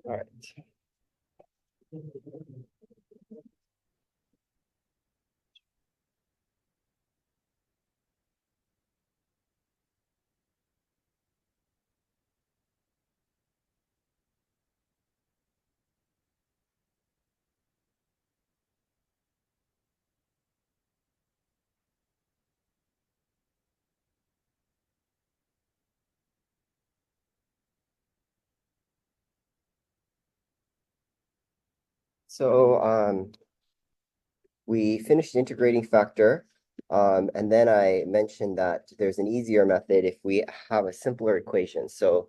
All right. So we finished integrating factor, and then I mentioned that there's an easier method if we have a simpler equation. So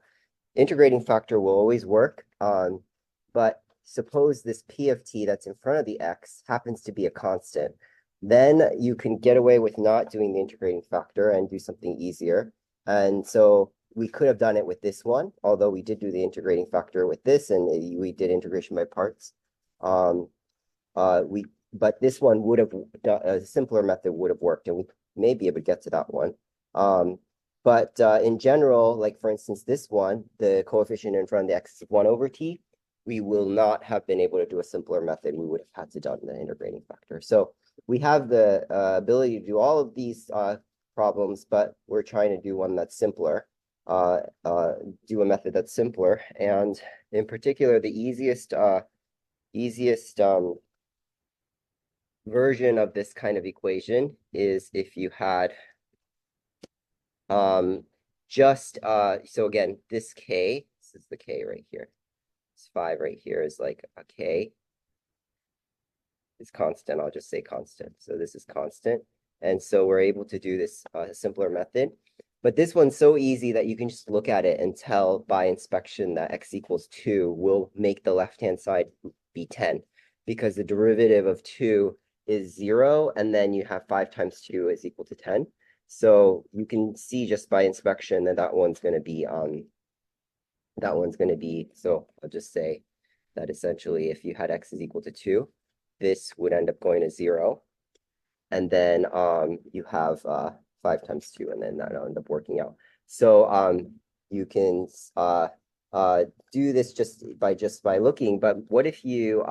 integrating factor will always work, but suppose this p of t that's in front of the x happens to be a constant. Then you can get away with not doing the integrating factor and do something easier. And so we could have done it with this one, although we did do the integrating factor with this, and we did integration by parts. Um, but this one would have, a simpler method would have worked, and we may be able to get to that one. But in general, like for instance, this one, the coefficient in front of the x is 1 over t, we will not have been able to do a simpler method. We would have had to done the integrating factor. So we have the ability to do all of these problems, but we're trying to do one that's simpler, do a method that's simpler. And in particular, the easiest version of this kind of equation is if you had just so again, this k, this is the k right here. This 5 right here is like a k. It's constant. I'll just say constant. So this is constant. And so we're able to do this simpler method. But this one's so easy that you can just look at it and tell by inspection that x equals 2 will make the left-hand side be 10, because the derivative of 2 is 0, and then you have 5 times 2 is equal to 10. So you can see just by inspection that that one's going to be so I'll just say that essentially if you had x is equal to 2, this would end up going to 0. And then you have 5 times 2, and then that'll end up working out. So you can do this just by looking, but what if you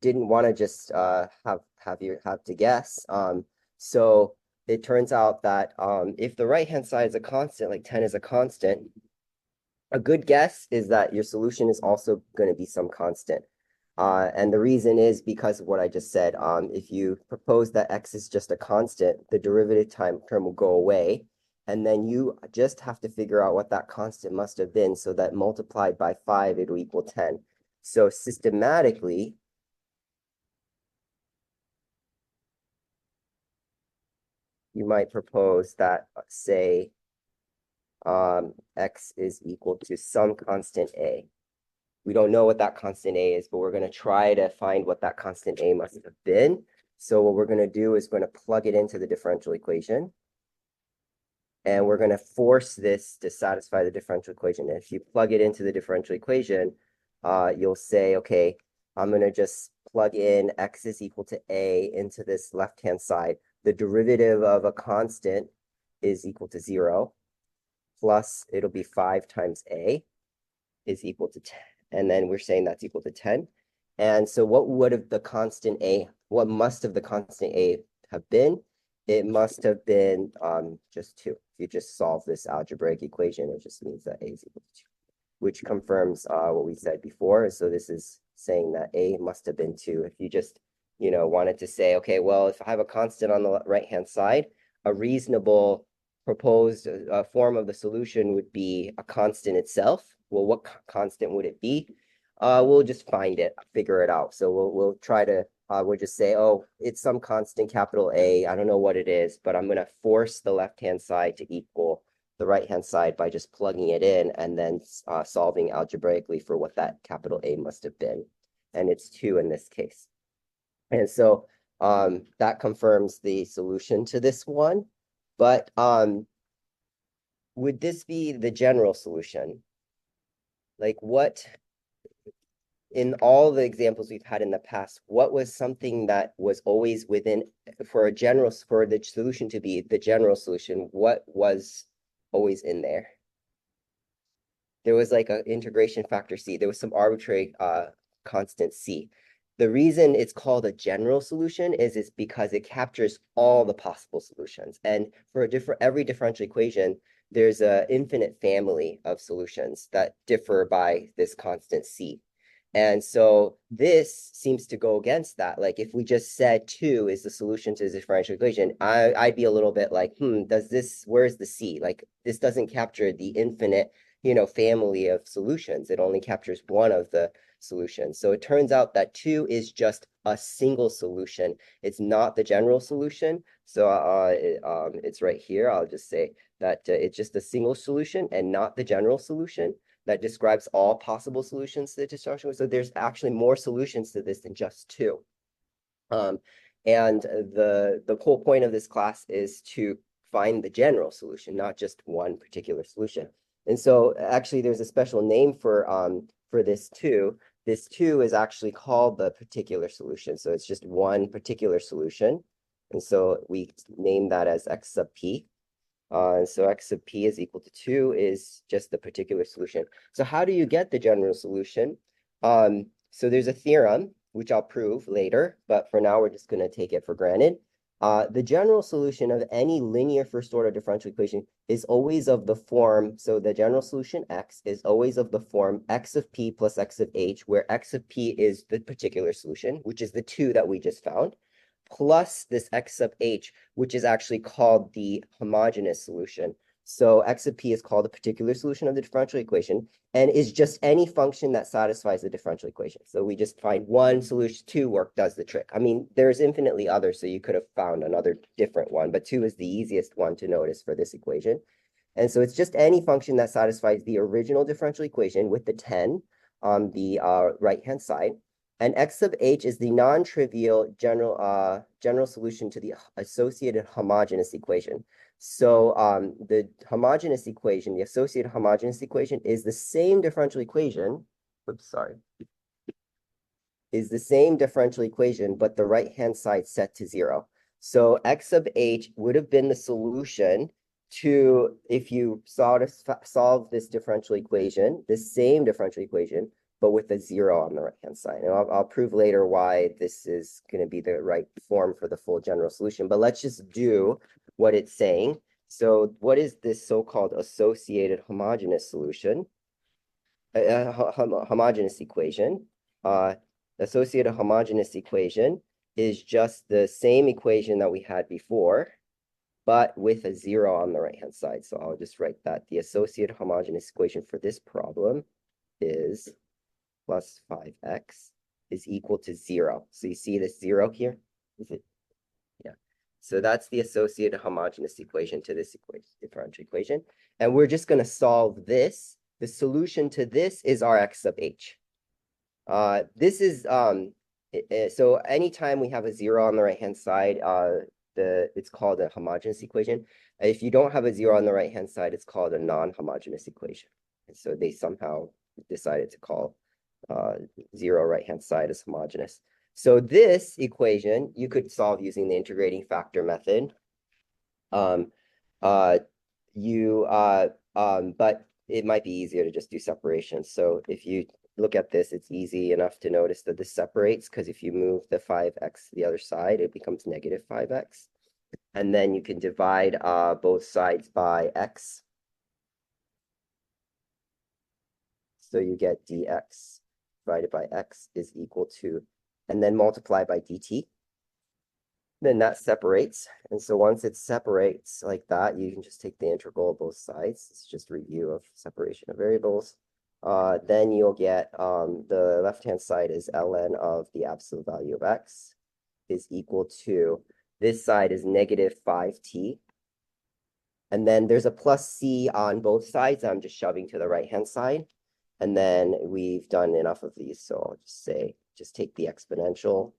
didn't want to just have to guess? So it turns out that if the right-hand side is a constant, like 10 is a constant, a good guess is that your solution is also going to be some constant. And the reason is because of what I just said. If you propose that x is just a constant, the derivative term will go away. And then you just have to figure out what that constant must have been, so that multiplied by 5, it'll equal 10. So systematically, you might propose that, say, x is equal to some constant a. We don't know what that constant a is, but we're going to try to find what that constant a must have been. So what we're going to do is going to plug it into the differential equation. And we're going to force this to satisfy the differential equation. And if you plug it into the differential equation, you'll say, okay, I'm going to just plug in x is equal to a into this left-hand side. The derivative of a constant is equal to 0, plus it'll be 5 times a is equal to 10. And then we're saying that's equal to 10. And so what would have the constant a, what must have the constant a have been? It must have been just 2. If you just solve this algebraic equation, it just means that a is equal to 2, which confirms what we said before. So this is saying that a must have been 2. If you just, wanted to say, okay, well, if I have a constant on the right-hand side, a reasonable proposed form of the solution would be a constant itself. Well, what constant would it be? We'll just find it, figure it out. So we'll try to we'll just say, oh, it's some constant capital A. I don't know what it is, but I'm going to force the left-hand side to equal the right-hand side by just plugging it in and then solving algebraically for what that capital A must have been. And it's 2 in this case. And so that confirms the solution to this one. But would this be the general solution? Like what, in all the examples we've had in the past, what was something that was always within, for the solution to be the general solution, what was always in there? There was like an integration factor C. There was some arbitrary constant C. The reason it's called a general solution is because it captures all the possible solutions. And for every differential equation, there's an infinite family of solutions that differ by this constant C. And so this seems to go against that. Like if we just said 2 is the solution to the differential equation, I'd be a little bit like, where's the C? Like this doesn't capture the infinite, family of solutions. It only captures one of the solutions. So it turns out that 2 is just a single solution. It's not the general solution. So it's right here. I'll just say that it's just a single solution and not the general solution that describes all possible solutions to the differential. So there's actually more solutions to this than just 2. And the whole point of this class is to find the general solution, not just one particular solution. And so actually there's a special name for this 2. This 2 is actually called the particular solution. So it's just one particular solution. And so we name that as x sub p. So x sub p is equal to 2 is just the particular solution. So how do you get the general solution? So there's a theorem, which I'll prove later, but for now we're just going to take it for granted. The general solution of any linear first-order differential equation is always of the form, so the general solution x is always of the form x of p plus x of h, where x of p is the particular solution, which is the 2 that we just found, plus this x sub h, which is actually called the homogeneous solution. So x of p is called the particular solution of the differential equation and is just any function that satisfies the differential equation. So we just find one solution, 2 does the trick. I mean, there's infinitely others, so you could have found another different one, but 2 is the easiest one to notice for this equation. And so it's just any function that satisfies the original differential equation with the 10 on the right-hand side. And x sub h is the non-trivial general solution to the associated homogeneous equation. So the homogeneous equation, the associated homogeneous equation is the same differential equation. Is the same differential equation, but the right-hand side set to 0. So x sub h would have been the solution to, if you solve this differential equation, the same differential equation, but with a 0 on the right-hand side. And I'll prove later why this is going to be the right form for the full general solution. But let's just do what it's saying. So what is this so-called associated homogeneous solution? Homogeneous equation. Associated homogeneous equation is just the same equation that we had before, but with a 0 on the right-hand side. So I'll just write that. The associated homogeneous equation for this problem is plus 5x is equal to 0. So you see this 0 here? Is it? Yeah. So that's the associated homogeneous equation to this differential equation. And we're just going to solve this. The solution to this is our x sub h. This is, so anytime we have a 0 on the right-hand side, it's called a homogeneous equation. If you don't have a 0 on the right-hand side, it's called a non-homogeneous equation. And so they somehow decided to call 0 right-hand side as homogeneous. So this equation you could solve using the integrating factor method. But it might be easier to just do separation. So if you look at this, it's easy enough to notice that this separates, because if you move the 5x to the other side, it becomes negative 5x. And then you can divide both sides by x. So you get dx divided by x is equal to, and then multiply by dt. Then that separates. And so once it separates like that, you can just take the integral of both sides. It's just a review of separation of variables. Then you'll get the left-hand side is ln of the absolute value of x. is equal to, this side is negative 5t. And then there's a plus c on both sides. I'm just shoving to the right-hand side. And then we've done enough of these. So I'll just say, just take the exponential.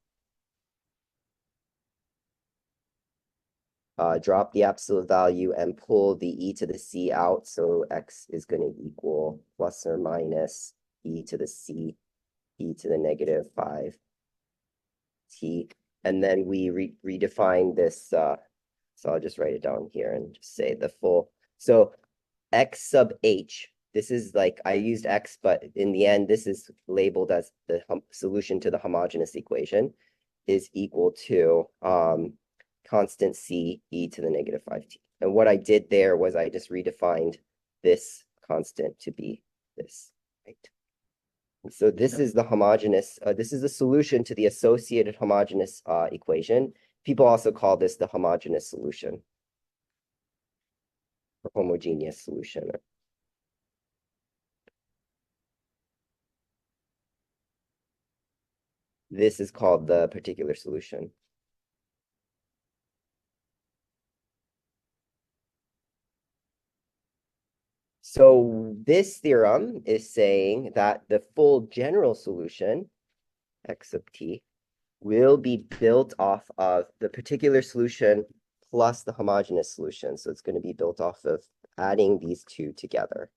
Drop the absolute value and pull the e to the c out. So x is going to equal plus or minus e to the c, e to the negative 5t. And then we redefine this. So I'll just write it down here and just say the full. So x sub h, this is like, I used x, but in the end, this is labeled as the solution to the homogeneous equation, is equal to constant c e to the negative 5t. And what I did there was I just redefined this constant to be this, right? And so this is the homogeneous, this is the solution to the associated homogeneous equation. People also call this the homogeneous solution, or homogeneous solution. This is called the particular solution. So this theorem is saying that the full general solution, x sub t, will be built off of the particular solution plus the homogeneous solution. So it's going to be built off of adding these two together.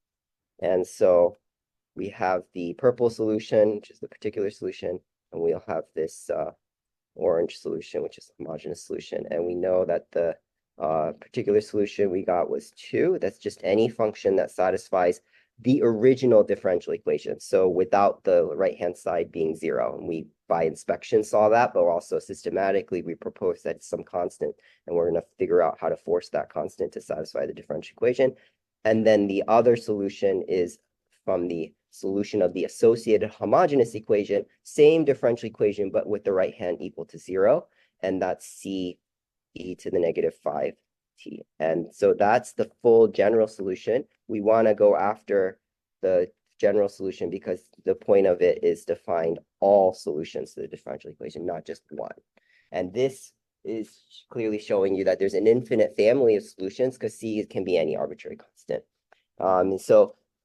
And so we have the purple solution, which is the particular solution, and we'll have this orange solution, which is the homogeneous solution. And we know that the particular solution we got was 2. That's just any function that satisfies the original differential equation. So without the right-hand side being 0. And we, by inspection, saw that, but also systematically, we proposed that it's some constant. And we're going to figure out how to force that constant to satisfy the differential equation. And then the other solution is from the solution of the associated homogeneous equation, same differential equation, but with the right hand equal to 0. And that's c e to the negative 5t. And so that's the full general solution. We want to go after the general solution because the point of it is to find all solutions to the differential equation, not just one. And this is clearly showing you that there's an infinite family of solutions because c can be any arbitrary constant.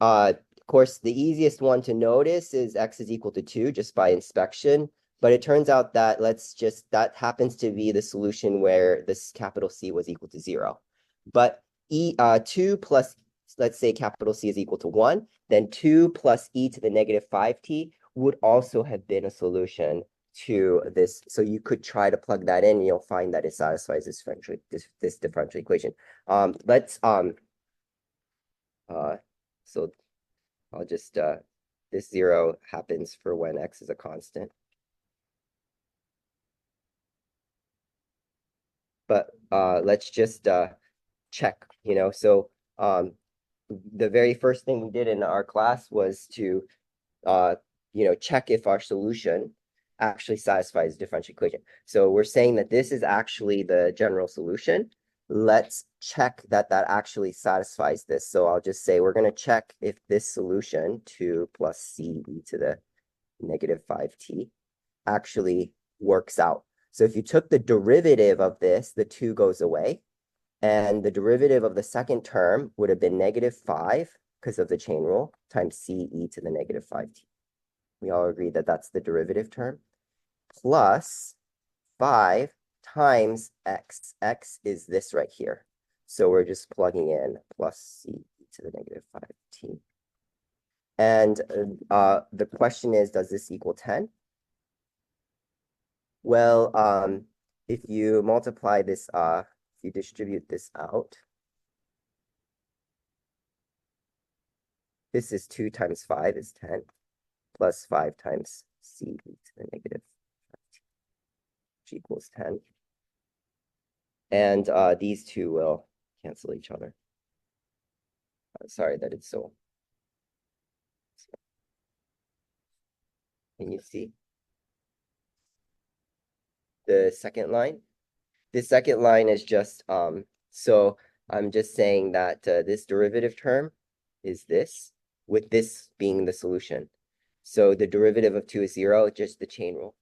Of course, the easiest one to notice is x is equal to 2 just by inspection. But it turns out that that happens to be the solution where this capital C was equal to 0. But 2 plus, let's say capital C is equal to 1, then 2 plus e to the negative 5t would also have been a solution to this. So you could try to plug that in and you'll find that it satisfies this differential equation. So I'll just, this 0 happens for when x is a constant. But let's just check, So the very first thing we did in our class was to, check if our solution actually satisfies the differential equation. So we're saying that this is actually the general solution. Let's check that that actually satisfies this. So I'll just say we're going to check if this solution, 2 plus c e to the negative 5t, actually works out. So if you took the derivative of this, the 2 goes away. And the derivative of the second term would have been negative 5 because of the chain rule times c e to the negative 5t. We all agree that that's the derivative term. Plus 5 times x. X is this right here. So we're just plugging in plus c e to the negative 5t. And the question is, does this equal 10? Well, if you multiply this, if you distribute this out, this is 2 times 5 is 10, plus 5 times c e to the negative 5t, which equals 10. And these two will cancel each other. Sorry that it's so. Can you see the second line? The second line is just, so I'm just saying that this derivative term is this, with this being the solution. So the derivative of 2 is 0, just the chain rule.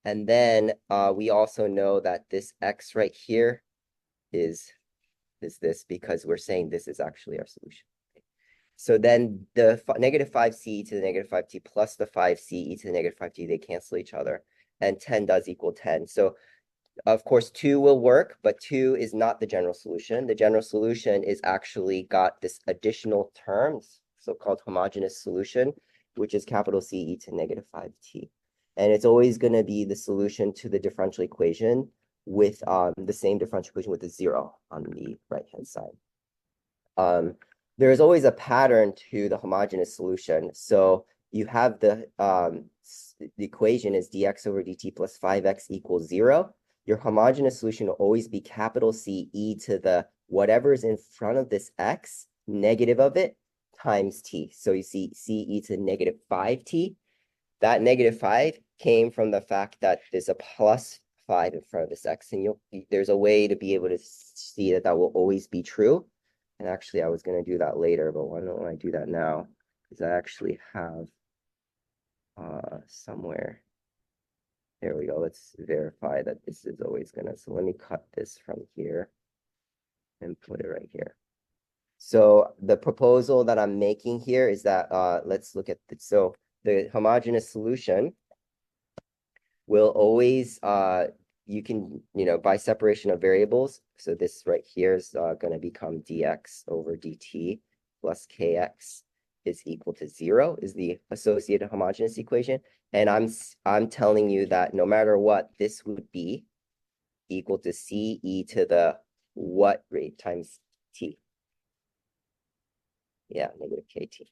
And then we also know that this x right here is this because we're saying this is actually our solution. So then the negative 5c to the negative 5t plus the 5c to the negative 5t, they cancel each other. And 10 does equal 10. So of course, 2 will work, but 2 is not the general solution. The general solution is actually got this additional terms, so-called homogeneous solution, which is capital C e to negative 5t. And it's always going to be the solution to the differential equation with the same differential equation with a 0 on the right-hand side. There is always a pattern to the homogeneous solution. So you have the equation is dx over dt plus 5x equals 0. Your homogeneous solution will always be capital C e to the whatever is in front of this x, negative of it, times t. So you see C e to negative 5t. That negative 5 came from the fact that there's a plus 5 in front of this x. And there's a way to be able to see that that will always be true. And actually, I was going to do that later, but why don't I do that now? Because I actually have somewhere. There we go. Let's verify that this is always going to. So let me cut this from here and put it right here. So the proposal that I'm making here is that let's look at this. So the homogeneous solution will always you can, by separation of variables. So this right here is going to become dx over dt plus kx is equal to 0 is the associated homogeneous equation. And I'm telling you that no matter what, this would be equal to C e to the what rate times t. Yeah, negative kt.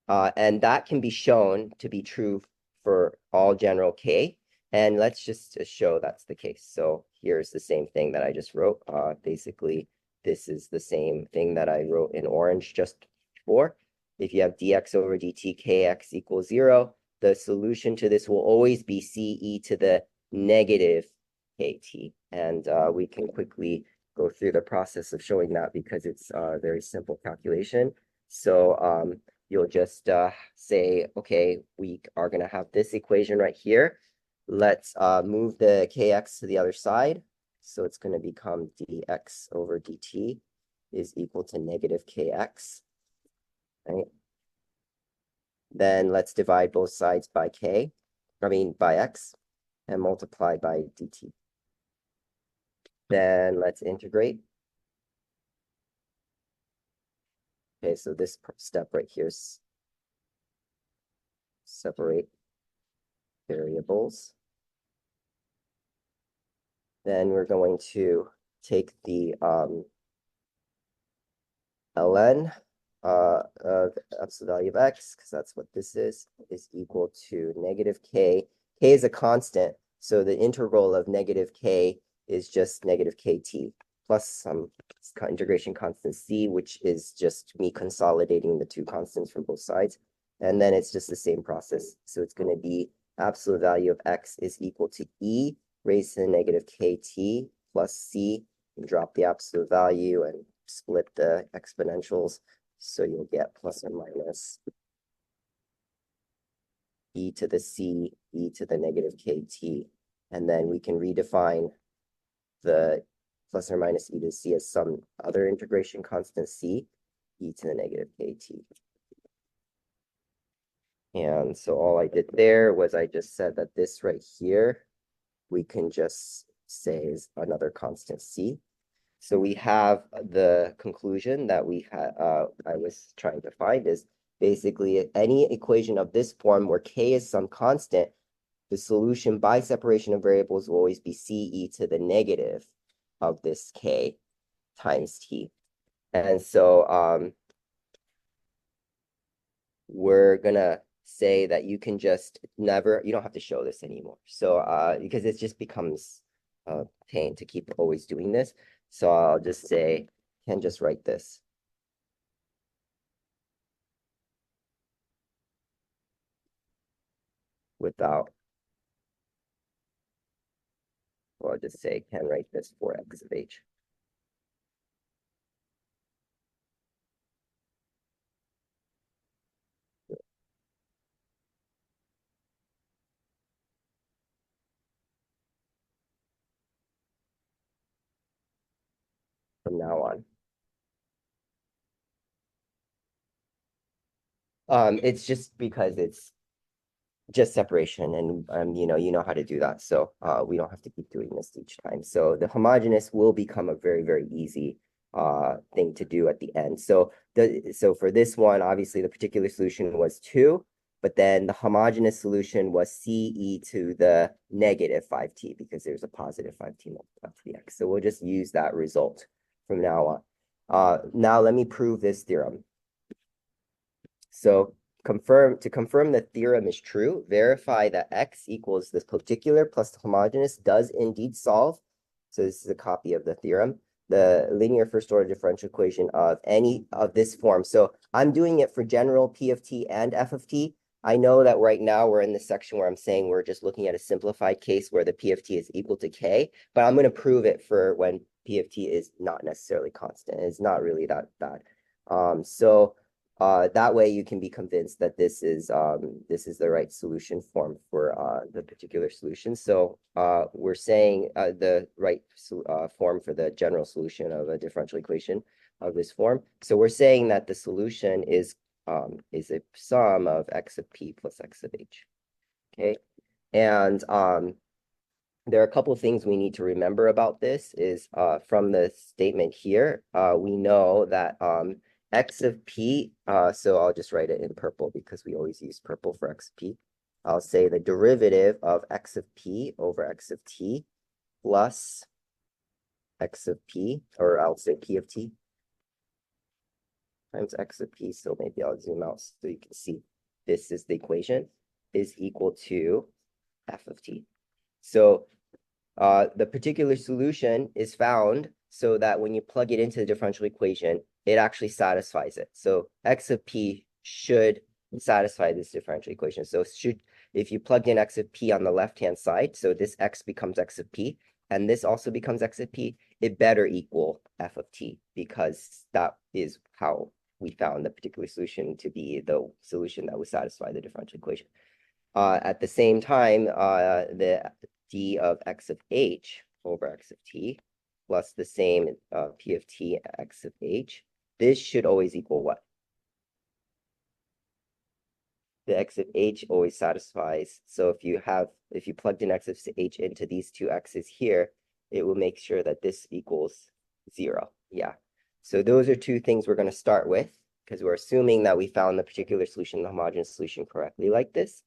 And that can be shown to be true for all general k. And let's just show that's the case. So here's the same thing that I just wrote. Basically, this is the same thing that I wrote in orange just before. If you have dx over dt kx equals 0, the solution to this will always be C e to the negative kt. And we can quickly go through the process of showing that because it's a very simple calculation. So you'll just say, okay, we are going to have this equation right here. Let's move the kx to the other side. So it's going to become dx over dt is equal to negative kx. Right? Then let's divide both sides by by x, and multiply by dt. Then let's integrate. Okay, so this step right here is separate variables. Then we're going to take the ln of absolute value of x, because that's what this is equal to negative k. K is a constant, so the integral of negative k is just negative kt plus some integration constant c, which is just me consolidating the two constants from both sides. And then it's just the same process. So it's going to be absolute value of x is equal to e raised to the negative kt plus c, and drop the absolute value and split the exponentials. So you'll get plus or minus e to the c, e to the negative kt. And then we can redefine the plus or minus e to the c as some other integration constant c, e to the negative kt. And so all I did there was I just said that this right here, we can just say is another constant c. So we have the conclusion that I was trying to find is basically any equation of this form where k is some constant, the solution by separation of variables will always be C e to the negative of this k times t. And so we're gonna say that you can just you don't have to show this anymore. So because it just becomes a pain to keep always doing this. So I'll just say, can just write this. Without, well, I'll just say, can write this for x of h. from now on. It's just because it's just separation, and you know how to do that. So we don't have to keep doing this each time. So the homogeneous will become a very, very easy thing to do at the end. So for this one, obviously the particular solution was 2, but then the homogeneous solution was CE to the negative 5t because there's a positive 5t multiplied to the x. So we'll just use that result from now on. Now let me prove this theorem. So to confirm the theorem is true, verify that x equals this particular plus the homogeneous does indeed solve. So this is a copy of the theorem, the linear first order differential equation of any of this form. So I'm doing it for general P of t and f of t. I know that right now we're in the section where I'm saying we're just looking at a simplified case where the P of t is equal to k, but I'm going to prove it for when P of t is not necessarily constant. It's not really that bad. That way you can be convinced that this is the right solution form for the particular solution. So we're saying the right form for the general solution of a differential equation of this form. So we're saying that the solution is a sum of x of p plus x of h. Okay, and there are a couple of things we need to remember about this is from the statement here, we know that x of p, so I'll just write it in purple because we always use purple for x of p. I'll say the derivative of x of p over x of t plus x of p, or I'll say p of t times x of p. So maybe I'll zoom out so you can see this is the equation, is equal to f of t. So the particular solution is found so that when you plug it into the differential equation, it actually satisfies it. So x of p should satisfy this differential equation. So if you plugged in x of p on the left-hand side, so this x becomes x of p, and this also becomes x of p, it better equal f of t, because that is how we found the particular solution to be the solution that would satisfy the differential equation. At the same time, the d of x of h over x of t plus the same p of t x of h, this should always equal what? The x of h always satisfies. So if you plugged in x of h into these two x's here, it will make sure that this equals 0. Yeah. So those are two things we're going to start with because we're assuming that we found the particular solution, the homogeneous solution, correctly like this.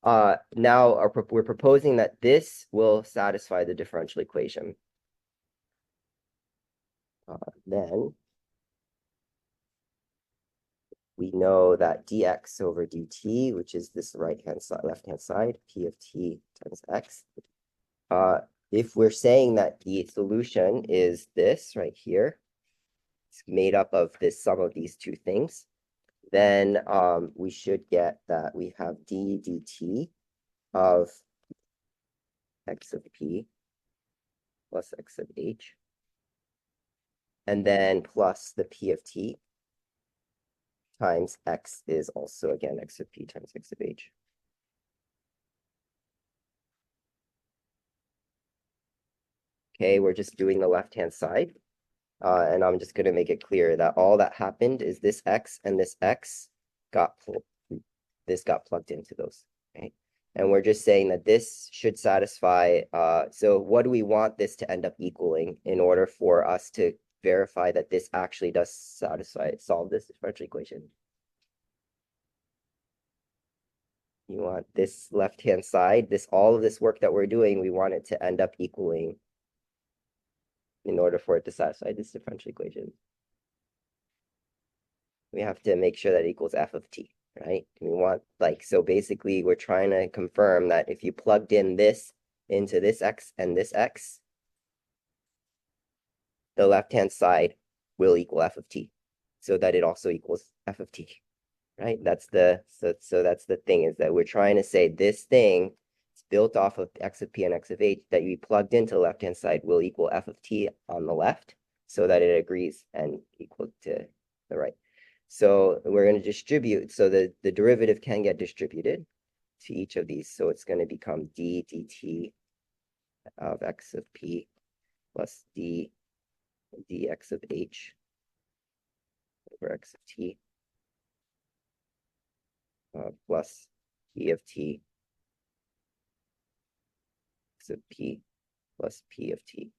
Now we're proposing that this will satisfy the differential equation. Then we know that dx over dt, which is this right-hand side, left-hand side, p of t times x. If we're saying that the solution is this right here, it's made up of this sum of these two things, then we should get that we have d dt of x of p plus x of h, and then plus the p of t times x is also, again, x of p times x of h. Okay, we're just doing the left-hand side. And I'm just going to make it clear that all that happened is this x and this x got plugged into those, right? And we're just saying that this should satisfy, so what do we want this to end up equaling in order for us to verify that this actually does solve this differential equation? You want this left-hand side, all of this work that we're doing, we want it to end up equaling in order for it to satisfy this differential equation. We have to make sure that it equals f of t, right? We want, so basically we're trying to confirm that if you plugged in this into this x and this x, the left-hand side will equal f of t, so that it also equals f of t, right? That's so that's the thing, is that we're trying to say this thing is built off of x of p and x of h that you plugged into the left-hand side will equal f of t on the left, so that it agrees and equal to the right. So we're going to distribute, so the derivative can get distributed to each of these. So it's going to become d dt of x of p plus d dx of h over x of t plus p of t x of p plus p of t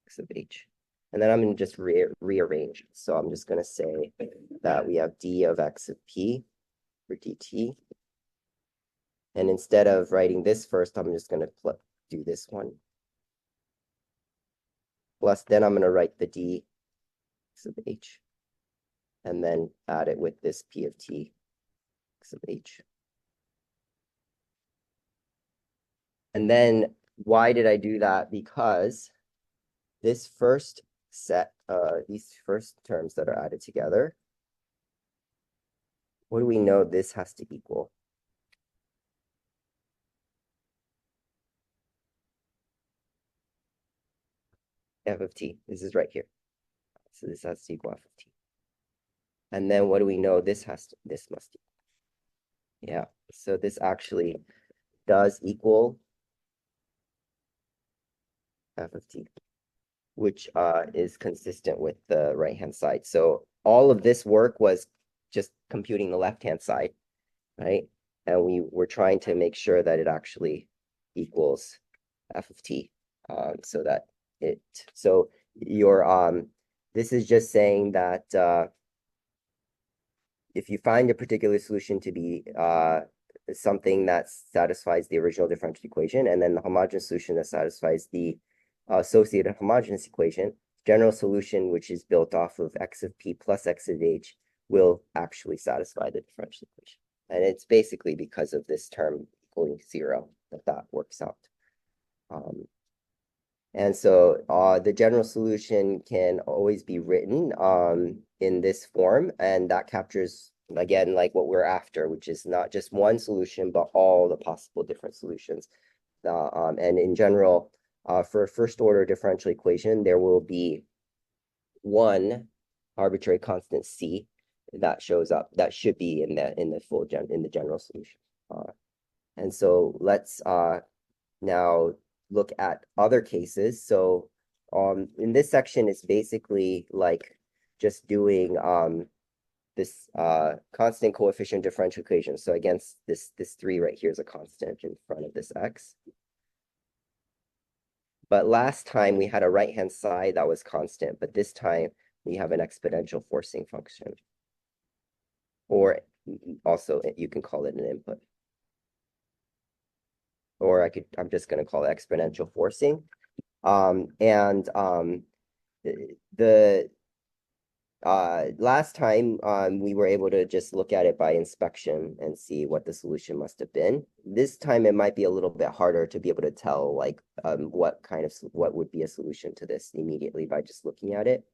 x of h. And then I'm going to just rearrange. So I'm just going to say that we have d of x of p for dt. And instead of writing this first, I'm just going to do this one. Plus, then I'm going to write the d x of h. And then add it with this p of t x of h. And then why did I do that? Because this first set, these first terms that are added together, what do we know this has to equal? F of t. This is right here. So this has to equal f of t. And then what do we know this must equal? Yeah, so this actually does equal f of t, which is consistent with the right-hand side. So all of this work was just computing the left-hand side, right? And we were trying to make sure that it actually equals f of t, so that this is just saying that if you find a particular solution to be something that satisfies the original differential equation, and then the homogeneous solution that satisfies the associated homogeneous equation, general solution, which is built off of x of p plus x of h, will actually satisfy the differential equation. And it's basically because of this term equaling 0 that works out. And so the general solution can always be written in this form, and that captures, again, like what we're after, which is not just one solution, but all the possible different solutions. And in general, for a first order differential equation, there will be one arbitrary constant c that shows up, that should be in the general solution. And so let's now look at other cases. So in this section, it's basically like just doing this constant coefficient differential equation. So against this 3 right here is a constant in front of this x. But last time we had a right-hand side that was constant, but this time we have an exponential forcing function. Or also you can call it an input. Or I'm just going to call it exponential forcing. The last time we were able to just look at it by inspection and see what the solution must have been. This time it might be a little bit harder to be able to tell like what would be a solution to this immediately by just looking at it.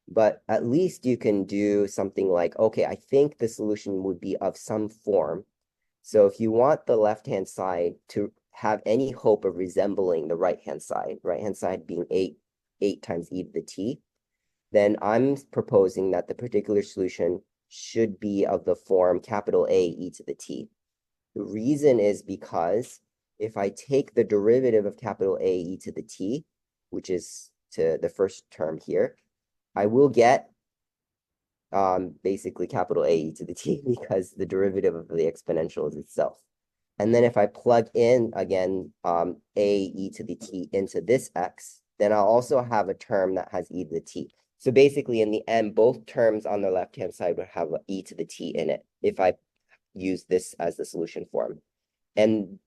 But at least you can do something like, okay, I think the solution would be of some form. So if you want the left-hand side to have any hope of resembling the right-hand side being 8 times e to the t, then I'm proposing that the particular solution should be of the form capital A e to the t. The reason is because if I take the derivative of capital A e to the t, which is to the first term here, I will get basically capital A e to the t because the derivative of the exponential is itself. And then if I plug in again A e to the t into this x, then I'll also have a term that has e to the t. So basically in the end, both terms on the left-hand side would have e to the t in it if I use this as the solution form. And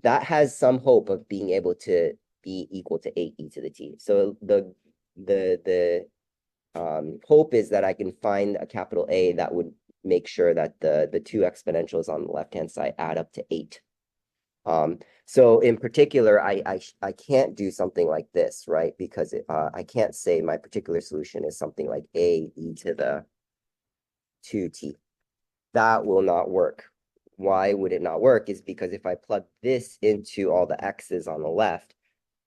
that has some hope of being able to be equal to 8 e to the t. So the hope is that I can find a capital A that would make sure that the two exponentials on the left-hand side add up to 8. So in particular, I can't do something like this, right? Because I can't say my particular solution is something like A e to the 2t. That will not work. Why would it not work? Is because if I plug this into all the x's on the left,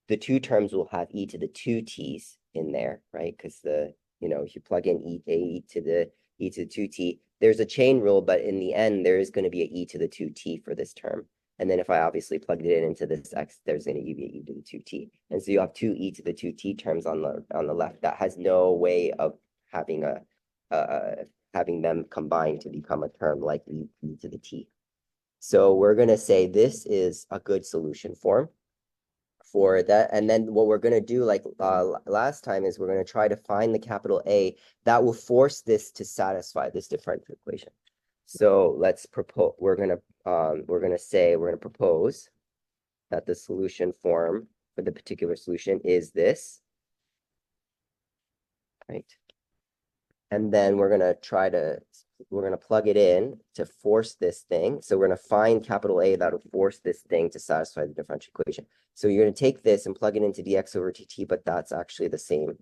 the two terms will have e to the 2t's in there, right? Because if you plug in e to the 2t, there's a chain rule, but in the end, there is going to be an e to the 2t for this term. And then if I obviously plugged it in into this x, there's going to be e to the 2t. And so you have two e to the 2t terms on the left. That has no way of having having them combined to become a term like e to the t. So we're going to say this is a good solution form for that. And then what we're going to do, like last time, is we're going to try to find the capital A that will force this to satisfy this differential equation. So let's propose, we're going to propose that the solution form for the particular solution is this, right? And then we're going to plug it in to force this thing. So we're going to find capital A that will force this thing to satisfy the differential equation. So you're going to take this and plug it into dx over dt, but that's actually the same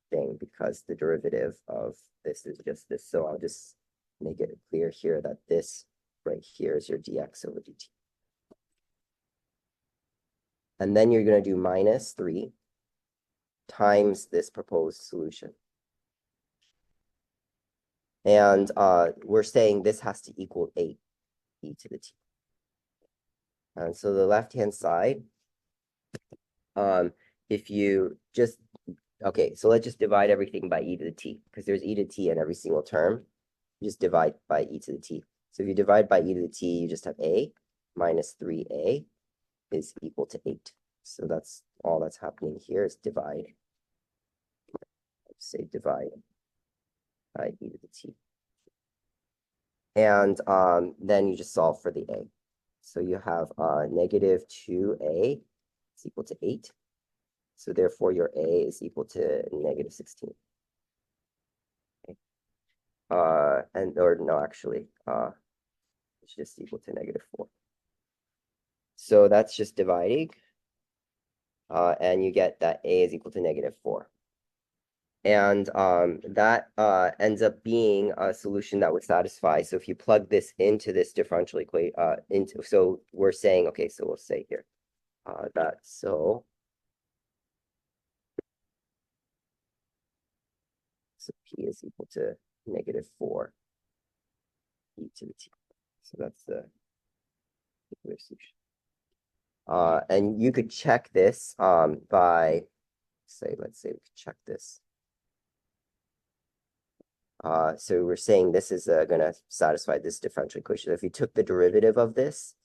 thing because the derivative of this is just this. So I'll just make it clear here that this right here is your dx over dt. And then you're going to do minus 3 times this proposed solution. And we're saying this has to equal 8 e to the t. And so the left-hand side, if you just, okay, so let's just divide everything by e to the t, because there's e to the t in every single term. You just divide by e to the t. So if you divide by e to the t, you just have a minus 3a is equal to 8. So that's all that's happening here is divide. Let's say divide by e to the t. And then you just solve for the a. So you have negative 2a is equal to 8. So therefore your a is equal to negative 16. Okay. It's just equal to negative 4. So that's just dividing. And you get that a is equal to negative 4. And that ends up being a solution that would satisfy. So if you plug this into this differential equation, so we're saying, okay, so we'll say here that so p is equal to negative 4 e to the t. So that's the particular solution. And you could check this by, let's say we could check this. So we're saying this is going to satisfy this differential equation. If you took the derivative of this,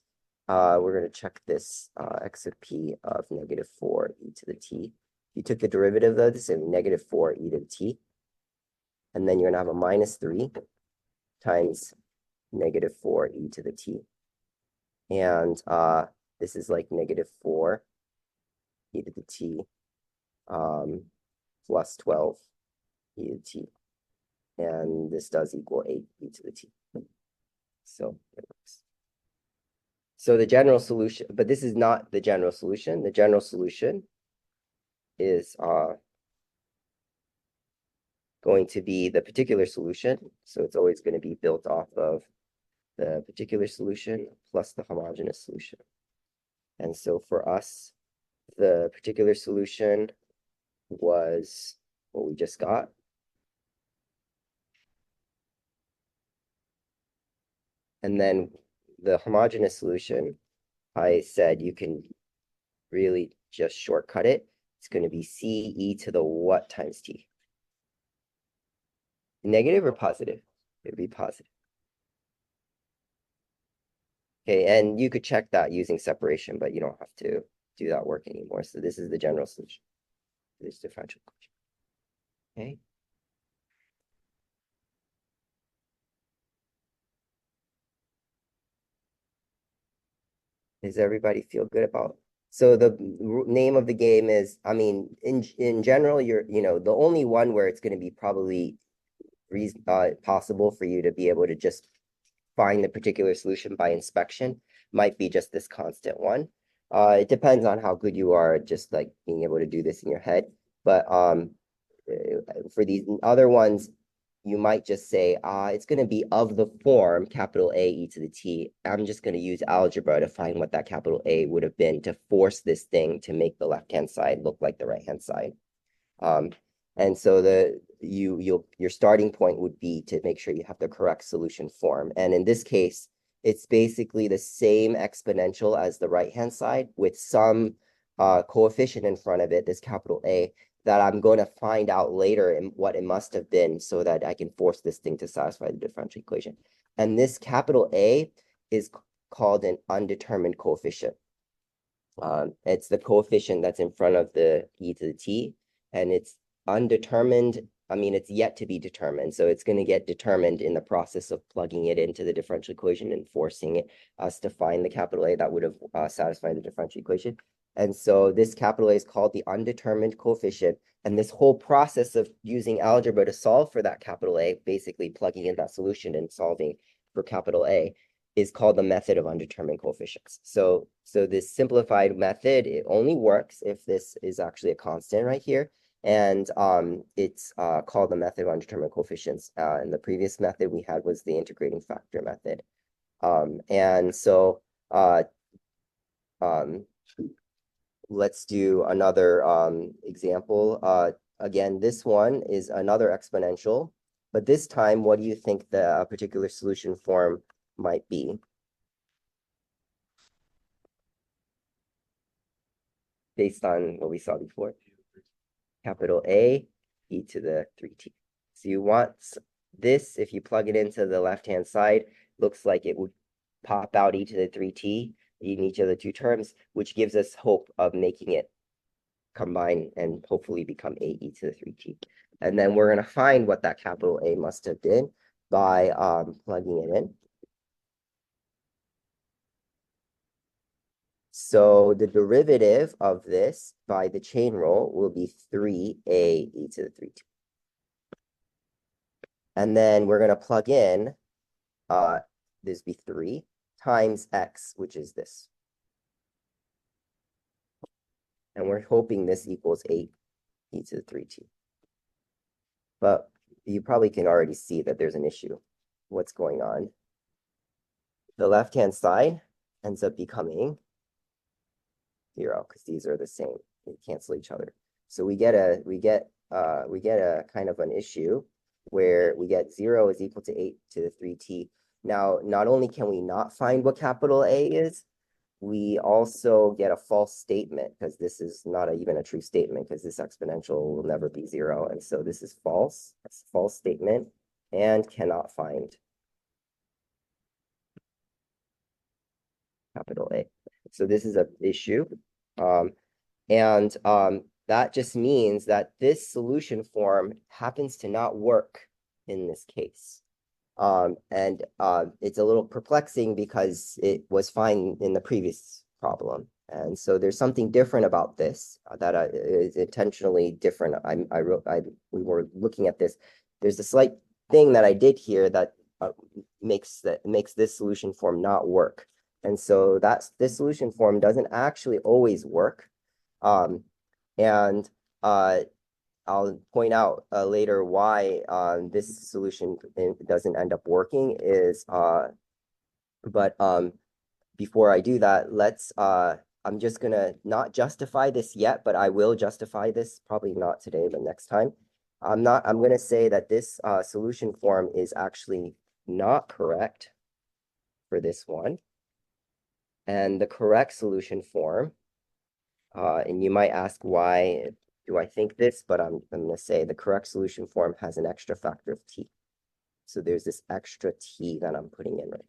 we're going to check this x of p of negative 4 e to the t. If you took the derivative of this, it'd be negative 4 e to the t. And then you're going to have a minus 3 times negative 4 e to the t. And this is like negative 4 e to the t plus 12 e to the t. And this does equal 8 e to the t. So it works. So the general solution, but this is not the general solution. The general solution is going to be the particular solution. So it's always going to be built off of the particular solution plus the homogeneous solution. And so for us, the particular solution was what we just got. And then the homogeneous solution, I said you can really just shortcut it. It's going to be c e to the what times t? Negative or positive? It would be positive. Okay, and you could check that using separation, but you don't have to do that work anymore. So this is the general solution to this differential equation. Okay. Does everybody feel good about? So the name of the game is, I mean, in general, the only one where it's going to be probably possible for you to be able to just find the particular solution by inspection might be just this constant one. It depends on how good you are at just like being able to do this in your head. But for these other ones, you might just say, it's going to be of the form capital A e to the t. I'm just going to use algebra to find what that capital A would have been to force this thing to make the left-hand side look like the right-hand side. And so your starting point would be to make sure you have the correct solution form. And in this case, it's basically the same exponential as the right-hand side with some coefficient in front of it, this capital A, that I'm going to find out later in what it must have been so that I can force this thing to satisfy the differential equation. And this capital A is called an undetermined coefficient. It's the coefficient that's in front of the e to the t, and it's undetermined. I mean, it's yet to be determined. So it's going to get determined in the process of plugging it into the differential equation and forcing us to find the capital A that would have satisfied the differential equation. And so this capital A is called the undetermined coefficient. And this whole process of using algebra to solve for that capital A, basically plugging in that solution and solving for capital A, is called the method of undetermined coefficients. So this simplified method, it only works if this is actually a constant right here. And it's called the method of undetermined coefficients. And the previous method we had was the integrating factor method. And so let's do another example. Again, this one is another exponential, but this time, what do you think the particular solution form might be? Based on what we saw before. Capital A, e to the 3t. So you want this, if you plug it into the left-hand side, looks like it would pop out e to the 3t in each of the two terms, which gives us hope of making it combine and hopefully become a e to the 3t. And then we're going to find what that capital A must have been by plugging it in. So the derivative of this by the chain rule will be 3a e to the 3t. And then we're going to plug in, this be 3 times x, which is this. And we're hoping this equals 8 e to the 3t. But you probably can already see that there's an issue. What's going on? The left-hand side ends up becoming 0 because these are the same. They cancel each other. So we get a kind of an issue where we get 0 is equal to 8 to the 3t. Now, not only can we not find what capital A is, we also get a false statement because this is not even a true statement because this exponential will never be 0. And so this is false. It's a false statement and cannot find capital A. So this is an issue. That just means that this solution form happens to not work in this case. It's a little perplexing because it was fine in the previous problem. And so there's something different about this that is intentionally different. We were looking at this. There's a slight thing that I did here that makes this solution form not work. And so this solution form doesn't actually always work. I'll point out later why this solution doesn't end up working is, but before I do that, I'm just gonna not justify this yet, but I will justify this, probably not today, but next time. I'm gonna say that this solution form is actually not correct for this one. And the correct solution form, and you might ask why do I think this, but I'm going to say the correct solution form has an extra factor of t. So there's this extra t that I'm putting in right.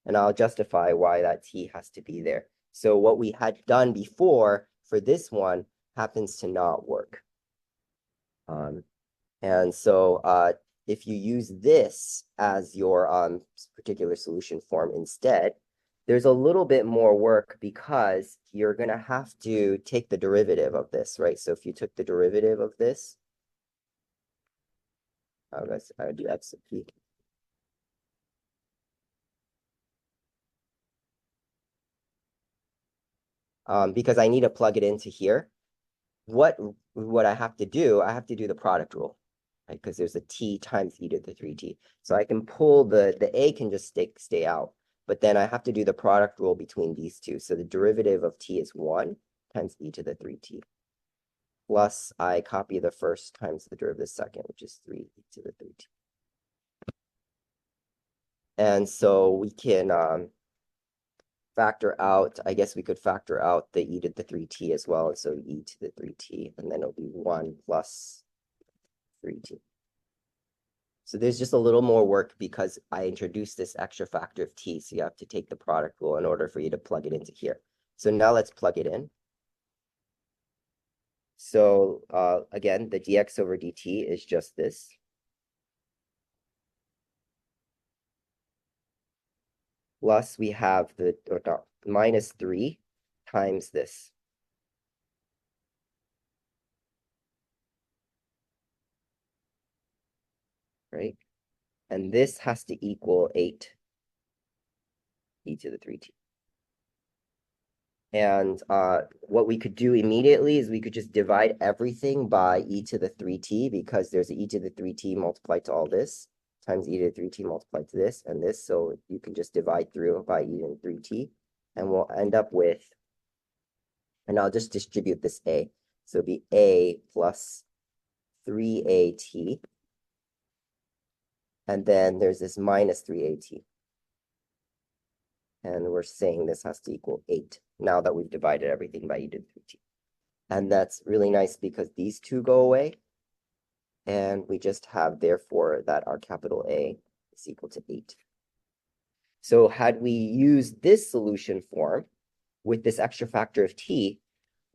And I'll justify why that t has to be there. So what we had done before for this one happens to not work. And so if you use this as your particular solution form instead, there's a little bit more work because you're going to have to take the derivative of this, right? So if you took the derivative of this, I would do x of p. Because I need to plug it into here. What I have to do, I have to do the product rule, right? Because there's a t times e to the 3t. So I can pull the a can just stay out. But then I have to do the product rule between these two. So the derivative of t is 1 times e to the 3t. Plus I copy the first times the derivative of the second, which is 3 e to the 3t. And so we can factor out, I guess we could factor out the e to the 3t as well. And so e to the 3t, and then it'll be 1 plus 3t. So there's just a little more work because I introduced this extra factor of t. So you have to take the product rule in order for you to plug it into here. So now let's plug it in. So again, the dx over dt is just this. Plus we have the minus 3 times this. Right? And this has to equal 8 e to the 3t. And what we could do immediately is we could just divide everything by e to the 3t because there's an e to the 3t multiplied to all this times e to the 3t multiplied to this and this. So you can just divide through by e to the 3t. And we'll end up with, and I'll just distribute this a. So it'll be a plus 3at. And then there's this minus 3at. And we're saying this has to equal 8 now that we've divided everything by e to the 3t. And that's really nice because these two go away. And we just have, therefore, that our capital A is equal to 8. So had we used this solution form with this extra factor of t,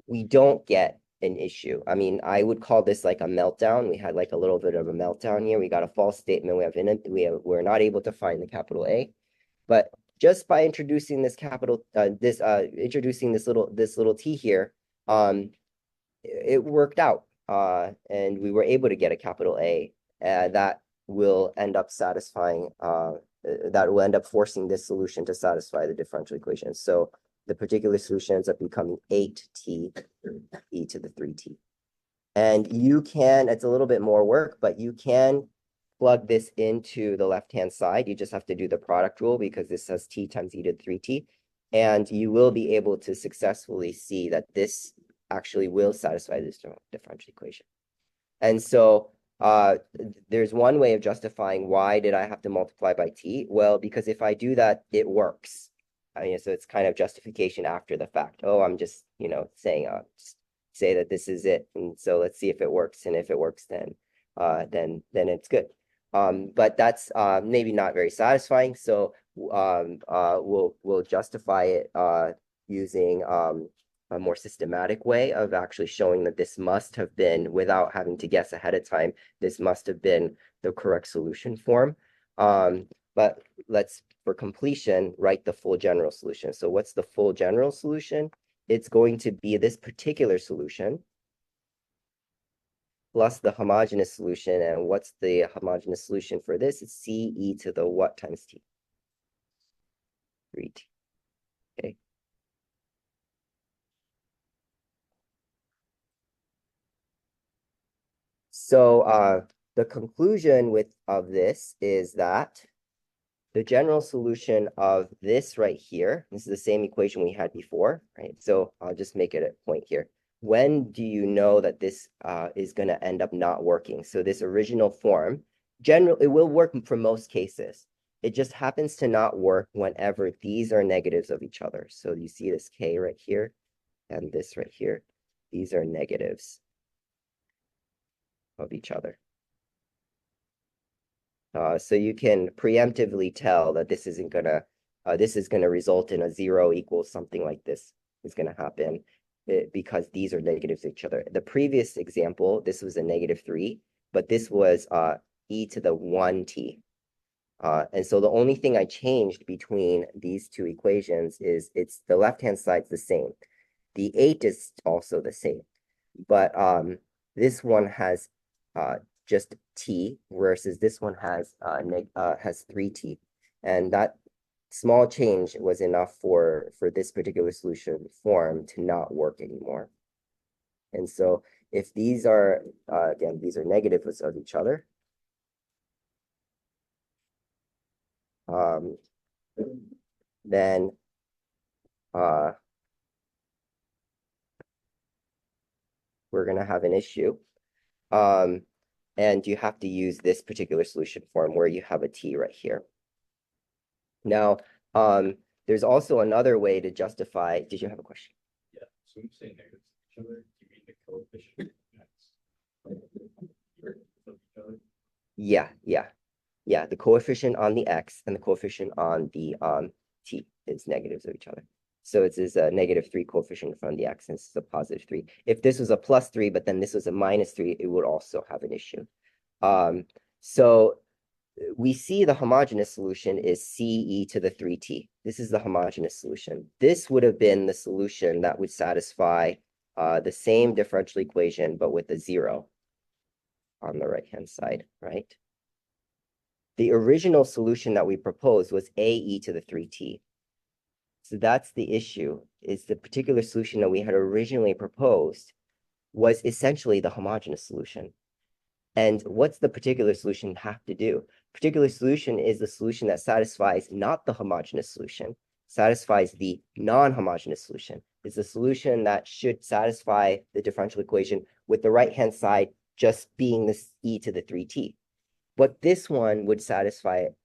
we don't get an issue. I mean, I would call this like a meltdown. We had like a little bit of a meltdown here. We got a false statement. We're not able to find the capital A. But just by introducing this introducing this little t here, it worked out, and we were able to get a capital A that will end up satisfying, that will end up forcing this solution to satisfy the differential equation. So the particular solution ends up becoming 8t e to the 3t. And you can, it's a little bit more work, but you can plug this into the left-hand side. You just have to do the product rule because this says t times e to the 3t. And you will be able to successfully see that this actually will satisfy this differential equation. And so there's one way of justifying why did I have to multiply by t? Well, because if I do that, it works. I mean, so it's kind of justification after the fact. Oh, I'm just, saying, just say that this is it. And so let's see if it works. And if it works, then it's good. But that's maybe not very satisfying. So we'll justify it using a more systematic way of actually showing that this must have been, without having to guess ahead of time, this must have been the correct solution form. But let's, for completion, write the full general solution. So what's the full general solution? It's going to be this particular solution plus the homogeneous solution. And what's the homogeneous solution for this? It's c e to the what times t? 3t. Okay. So the conclusion of this is that the general solution of this right here, this is the same equation we had before, right? So I'll just make it a point here. When do you know that this is going to end up not working? So this original form, it will work for most cases. It just happens to not work whenever these are negatives of each other. So you see this k right here and this right here. These are negatives of each other. So you can preemptively tell that this is going to result in a 0 equals something like this is going to happen because these are negatives of each other. The previous example, this was a -3, but this was e to the 1t. And so the only thing I changed between these two equations is the left-hand side's the same. The 8 is also the same, but this one has just t versus this one has 3t, and that small change was enough for this particular solution form to not work anymore. And so if these are again, these are negatives of each other, then we're going to have an issue. And you have to use this particular solution form where you have a t right here. Now, there's also another way to justify. Did you have a question? Yeah, so when you say negative each other, do you mean the coefficient of each other? Yeah. The coefficient on the x and the coefficient on the t is negatives of each other. So it's a -3 coefficient from the x, and this is a +3. If this was a +3, but then this was a -3, it would also have an issue. So we see the homogeneous solution is CE to the 3t. This is the homogeneous solution. This would have been the solution that would satisfy the same differential equation, but with a 0 on the right-hand side, right? The original solution that we proposed was AE to the 3t. So that's the issue, is the particular solution that we had originally proposed was essentially the homogeneous solution. And what's the particular solution have to do? Particular solution is the solution that satisfies not the homogeneous solution, satisfies the non-homogeneous solution. It's a solution that should satisfy the differential equation with the right-hand side just being this e to the 3t. But this one would satisfy it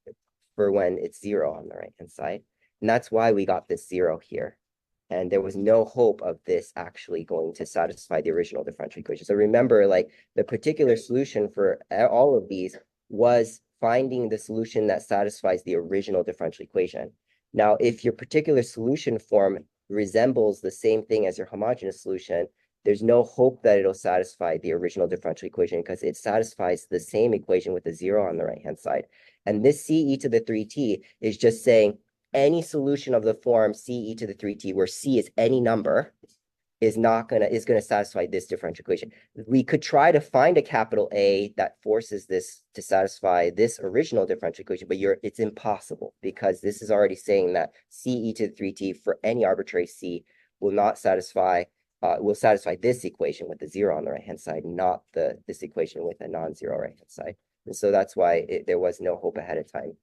for when it's 0 on the right-hand side. And that's why we got this 0 here. And there was no hope of this actually going to satisfy the original differential equation. So remember, like, the particular solution for all of these was finding the solution that satisfies the original differential equation. Now, if your particular solution form resembles the same thing as your homogeneous solution, there's no hope that it'll satisfy the original differential equation because it satisfies the same equation with a 0 on the right-hand side. And this CE to the 3t is just saying any solution of the form CE to the 3t, where C is any number, is gonna satisfy this differential equation. We could try to find a capital A that forces this to satisfy this original differential equation, but it's impossible because this is already saying that CE to the 3t for any arbitrary C will not satisfy this equation with the 0 on the right-hand side, not this equation with a non-zero right-hand side. And so that's why there was no hope ahead of time.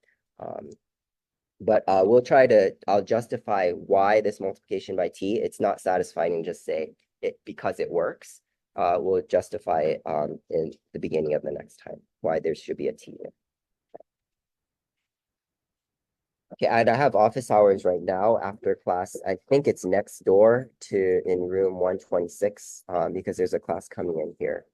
But I'll justify why this multiplication by t, it's not satisfying and just say it because it works. We'll justify it in the beginning of the next time, why there should be a t there. Okay, and I have office hours right now after class. I think it's next door in room 126, because there's a class coming in here.